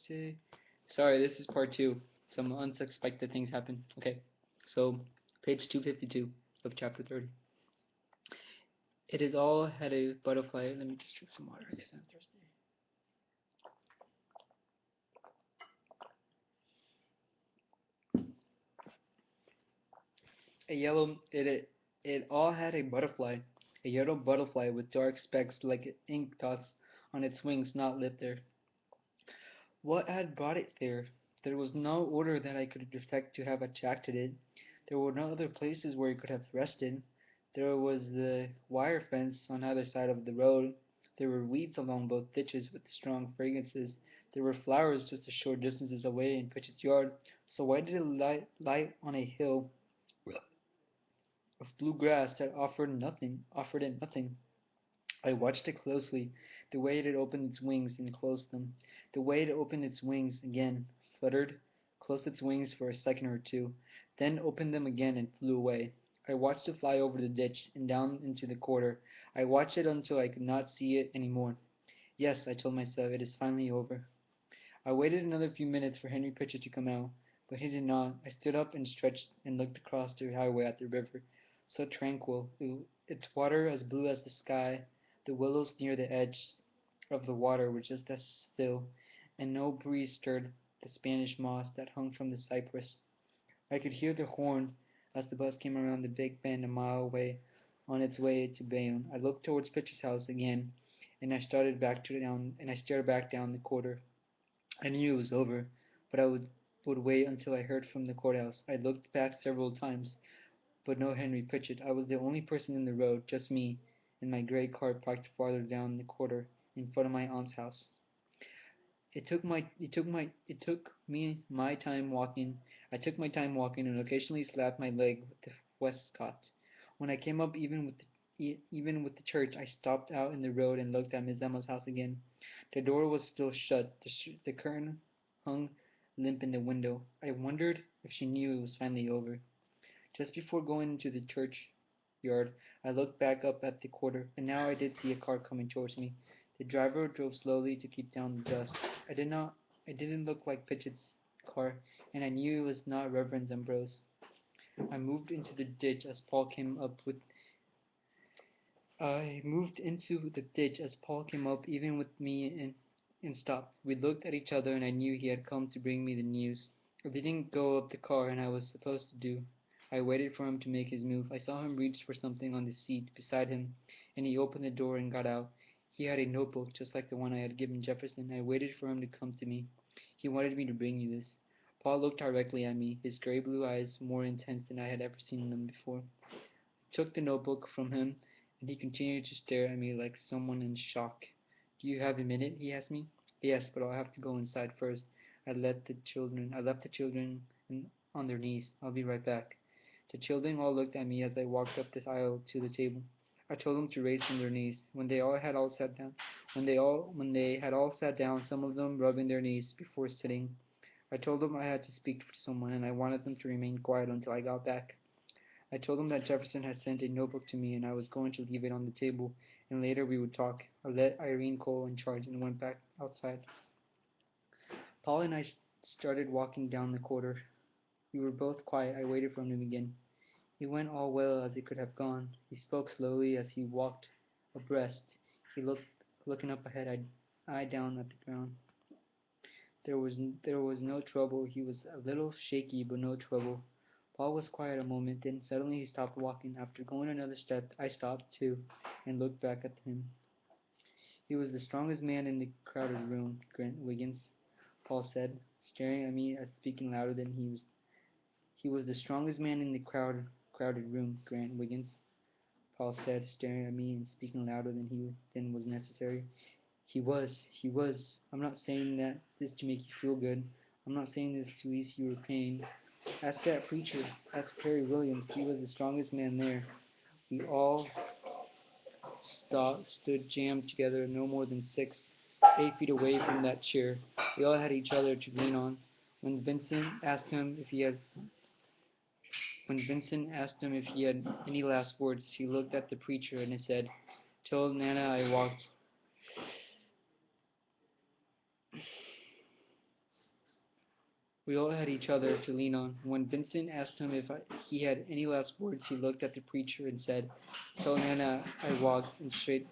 say? Sorry, this is part 2. Some unsuspected things happen. Okay, so page 252 of chapter 30. It is all had a butterfly. Let me just drink some water because I'm thirsty. It all had a butterfly, a yellow butterfly with dark specks like ink dots on its wings, not lit there. What had brought it there? There was no odor that I could detect to have attracted it. There were no other places where it could have rested. There was the wire fence on either side of the road. There were weeds along both ditches with strong fragrances. There were flowers just a short distances away in Pritchett's yard. So why did it lie on a hill of blue grass that offered it nothing? I watched it closely, the way it opened its wings and closed them, the way it opened its wings again, fluttered, closed its wings for a second or two, then opened them again and flew away. I watched it fly over the ditch and down into the quarter. I watched it until I could not see it any more. Yes, I told myself, it is finally over. I waited another few minutes for Henry Pritchett to come out, but he did not. I stood up and stretched and looked across the highway at the river, so tranquil, its water as blue as the sky. The willows near the edge of the water were just as still, and no breeze stirred the Spanish moss that hung from the cypress. I could hear the horn as the bus came around the big bend a mile away on its way to Bayonne. I looked towards Pritchett's house again, and I stared back down the quarter. I knew it was over, but I would wait until I heard from the courthouse. I looked back several times, but no Henry Pritchett. I was the only person in the road, just me, and my gray car parked farther down the quarter, in front of my aunt's house. It took me my time walking. I took my time walking and occasionally slapped my leg with the waistcoat. When I came up even with the church, I stopped out in the road and looked at Miss Emma's house again. The door was still shut. The curtain hung limp in the window. I wondered if she knew it was finally over. Just before going into the churchyard, I looked back up at the quarter, and now I did see a car coming towards me. The driver drove slowly to keep down the dust. It didn't look like Pritchett's car, and I knew it was not Reverend Ambrose. I moved into the ditch as Paul came up even with me and stopped. We looked at each other and I knew he had come to bring me the news. I didn't go up the car and I was supposed to do. I waited for him to make his move. I saw him reach for something on the seat beside him, and he opened the door and got out. He had a notebook just like the one I had given Jefferson. I waited for him to come to me. He wanted me to bring you this. Paul looked directly at me, his gray blue eyes more intense than I had ever seen them before. I took the notebook from him, and he continued to stare at me like someone in shock. Do you have a minute? He asked me. Yes, but I'll have to go inside first. I left the children on their knees. I'll be right back. The children all looked at me as I walked up this aisle to the table. I told them to raise from their knees. When they had all sat down, some of them rubbing their knees before sitting, I told them I had to speak to someone, and I wanted them to remain quiet until I got back. I told them that Jefferson had sent a notebook to me, and I was going to leave it on the table, and later we would talk. I let Irene Cole in charge and went back outside. Paul and I started walking down the corridor. We were both quiet. I waited for him to begin. It went all well as it could have gone. He spoke slowly as he walked abreast. He looking up ahead, I down at the ground. There was no trouble. He was a little shaky, but no trouble. Paul was quiet a moment, then suddenly he stopped walking. After going another step, I stopped too, and looked back at him. He was the strongest man in the crowded room, Grant Wiggins, Paul said, staring at me and speaking louder than he was. He was the strongest man in the crowded room, Grant Wiggins, Paul said, staring at me and speaking louder than was necessary. He was. I'm not saying this to make you feel good. I'm not saying this to ease your pain. Ask that preacher. Ask Perry Williams. He was the strongest man there. We all stood jammed together, no more than 8 feet away from that chair. We all had each other to lean on. When Vincent asked him if he had any last words, he looked at the preacher and he said, "Tell Nana I walked We all had each other to lean on. When Vincent asked him if he had any last words, he looked at the preacher and said, "Tell Nana I walked in straight